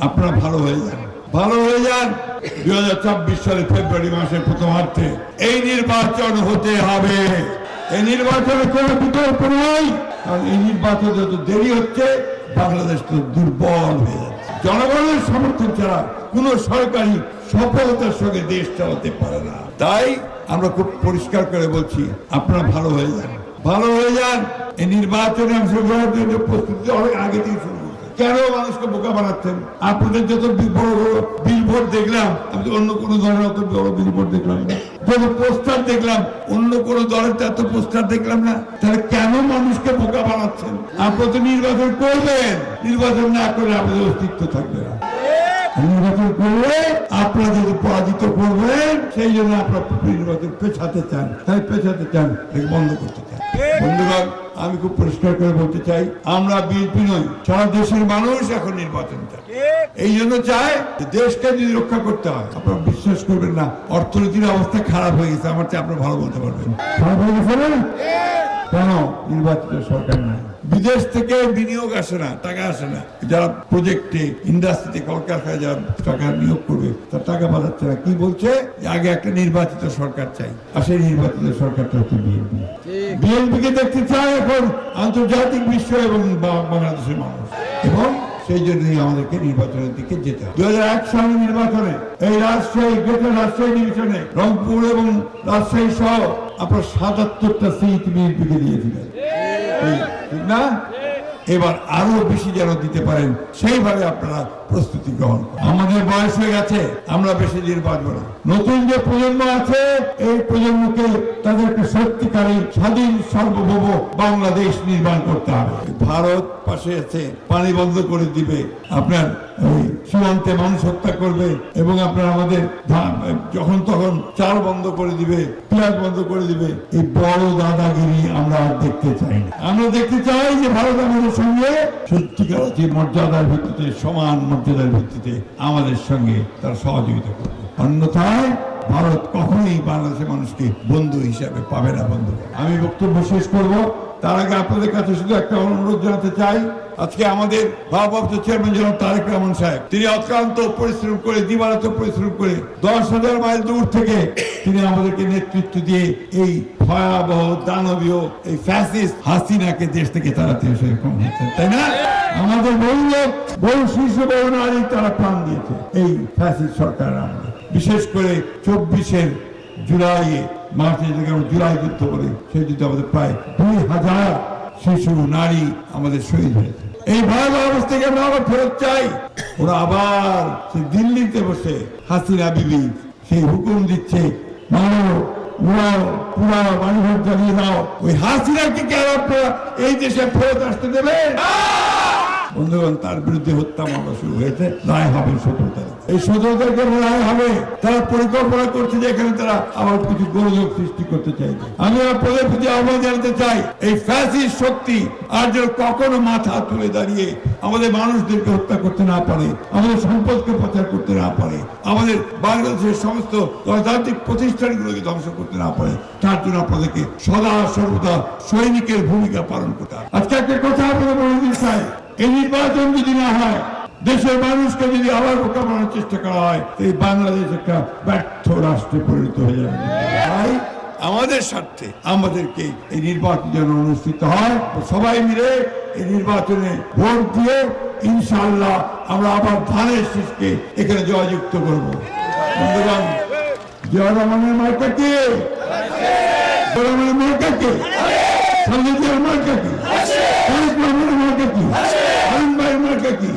আপনারা ভালো হয়ে যান, ভালো হয়ে যান। 2024 সালে ফেব্রুয়ারি মাসের প্রথমার্ধে এই নির্বাচন হতে হবে। এই নির্বাচনে কোনো বিকল্প নেই, কারণ এই নির্বাচন যত দেরি হচ্ছে বাংলাদেশ তো দুর্বল হয়ে যাচ্ছে। জনগণের সমর্থন ছাড়া কোন সরকারি সফলতার সঙ্গে দেশ চালাতে পারে না। তাই আমরা খুব পরিষ্কার করে বলছি, আপনারা ভালো হয়ে যান, ভালো হয়ে যান। এই নির্বাচনে অংশগ্রহণের জন্য প্রস্তুতি অনেক আগে থেকে শুরু করতে। কেন মানুষকে বোকা বানাচ্ছেন? আপনাদের যত বড় বড় বিলবোর্ড দেখলাম, আমি তো অন্য কোনো দলের অত বড় বিলবোর্ড দেখলাম না। যত পোস্টার দেখলাম, অন্য কোনো দলের এত পোস্টার দেখলাম না। তাহলে কেন মানুষকে বোকা বানাচ্ছেন? আপনারা তো নির্বাচন করবেন, নির্বাচন না করলে আপনাদের অস্তিত্ব থাকবে না। নির্বাচন করলে আপনারা যদি পরাজিত করবেন, সেই জন্য আপনারা নির্বাচন পেছাতে চান, তাই পেছাতে চান, বন্ধ করতে চান। বন্ধুগণ, আমি খুব পরিষ্কার করে বলতে চাই, আমরা বিএনপি নই, সারা দেশের মানুষ এখন নির্বাচন চায়। এই জন্য চায় দেশকে যদি রক্ষা করতে হয়। আপনারা বিশ্বাস করবেন না, অর্থনীতির অবস্থা খারাপ হয়ে গেছে। আমার চেয়ে আপনারা ভালো বলতে পারবেন, খারাপ হয়ে গেছে না? কেন? নির্বাচিত সরকার নাই, বিদেশ থেকে বিনিয়োগ আসে না, টাকা আসে না। যারা প্রজেক্টে, ইন্ডাস্ট্রিতে, কলকারখানায় যারা টাকা নিয়োগ করবে, তার টাকা পাঠাচ্ছে না। কি বলছে? আগে একটা নির্বাচিত সরকার চাই, আর সেই নির্বাচিত সরকারটা হচ্ছে বিএনপি। বিএনপিকে দেখতে চায় এখন আন্তর্জাতিক বিশ্ব এবং বাংলাদেশের মানুষ, এবং সেই জন্যই আমাদেরকে নির্বাচনের দিকে যেতে হবে। 2001 সালের নির্বাচনে এই রাজশাহী, গ্রেটার রাজশাহী ডিভিশনে রংপুর এবং রাজশাহী সহ আপনার 77টা সিট বিএনপিকে দিয়েছিলেন, ঠিক না? এবার আরো বেশি যেন দিতে পারেন, সেইভাবে আপনারা প্রস্তুতি গ্রহণ। আমাদের বয়স হয়ে গেছে, আমরা বেশি দিন বাঁচব না। নতুন যে প্রজন্ম আছে, এই প্রজন্মকে তাদেরকে সত্যিকারী স্বাধীন সার্বভৌম বাংলাদেশ নির্মাণ করতে হবে। ভারত পাশে আছে, পানি বন্ধ করে দিবে, আপনার ওই সীমান্তে মানুষ হত্যা করবে, এবং আপনার আমাদের যখন তখন চাল বন্ধ করে দিবে, পেঁয়াজ বন্ধ করে দিবে। এই বড় দাদাগিরি আমরা আর দেখতে চাই না। আমরা দেখতে চাই যে ভারত আমাদের সঙ্গে সত্যিকার যে মর্যাদার ভিত্তিতে, সমান মর্যাদার ভিত্তিতে আমাদের সঙ্গে তার সহযোগিতা করবে। অন্যথায় ভারত কখনোই বাংলাদেশের মানুষকে বন্ধু হিসাবে পাবে না। বন্ধু, আমি বক্তব্য শেষ করব, তার আগে আপনাদের কাছে শুধু একটা অনুরোধ জানাতে চাই। আজকে আমাদের ভারপ্রাপ্ত চেয়ারম্যান জনাব তারেক রহমান সাহেব, তিনি অক্লান্ত পরিশ্রম করে, দিবারাত্র পরিশ্রম করে 10,000 মাইল দূর থেকে তিনি আমাদেরকে নেতৃত্ব দিয়ে এই ভয়াবহ দানবীয় এই ফ্যাসিস্ট হাসিনাকে দেশ থেকে তাড়াতে সেরকম হয়েছে, তাই না? আমাদের বহু লোক, বহু শিশু, বহু নারী তারা প্রাণ দিয়েছে এই ফ্যাসিস্ট সরকার আমলে। বিশেষ করে 24 জুলাই, মার্চে জুলাই যুদ্ধ বলে, সেই যুদ্ধে আমাদের প্রায় 2000 শিশু, নারী আমাদের শহীদ হয়েছে। এই ভয়াবহ অবস্থা থেকে আমরা আবার ফেরত চাই। ওরা আবার সেই দিল্লিতে বসে হাসিনা বিবি সেই হুকুম দিচ্ছে, মারো, উড়াও, পুরাও, বাড়িঘর জ্বালিয়ে দাও। ওই হাসিনাকে কেন আপনারা এই দেশে ফেরত আসতে দেবেন? বন্ধুগণ, তার বিরুদ্ধে হত্যা মামলা শুরু হয়েছে, রায় হবে 17 তারিখ। এই 17 তারিখে রায় হবে। তারা পরিকল্পনা করছে যে এখানে তারা আবার কিছু গোলযোগ সৃষ্টি করতে চাইবে। আমি আপনাদের প্রতি আহ্বান জানাতে চাই, এই ফ্যাসিস্ট শক্তি আর যেন কখনো মাথা তুলে দাঁড়িয়ে আমাদের মানুষদেরকে হত্যা করতে না পারে, আমাদের সম্পদকে পাচার করতে না পারে, আমাদের বাংলাদেশের সমস্ত গণতান্ত্রিক প্রতিষ্ঠানগুলোকে ধ্বংস করতে না পারে, তার জন্য আপনাদেরকে সদা সর্বদা সৈনিকের ভূমিকা পালন করতে হবে। আজকে একটা কথা আপনাদের বলে দিতে চাই, এই নির্বাচন যদি না হয়, দেশের মানুষকে যদি আবার বোকা বানানোর চেষ্টা করা হয়, এই বাংলাদেশ একটা ব্যর্থ রাষ্ট্রে পরিণত হয়ে যাবে। তাই আমাদের স্বার্থে আমাদেরকে এই নির্বাচন যেন অনুষ্ঠিত হয়, সবাই মিলে এই নির্বাচনে ভোট দিয়ে ইনশাআল্লাহ আমরা আবার ধানের শীষকে এখানে জয়যুক্ত করব। বন্ধুগণ, জিয়াউর রহমানের মার্কা কে? জিয়াউর রহমানের মার্কা কে? সালেহ জিয়ার মার্কা কি? তারেক রহমানের মার্কা কি? আলম ভাইয়ের মার্কা কি?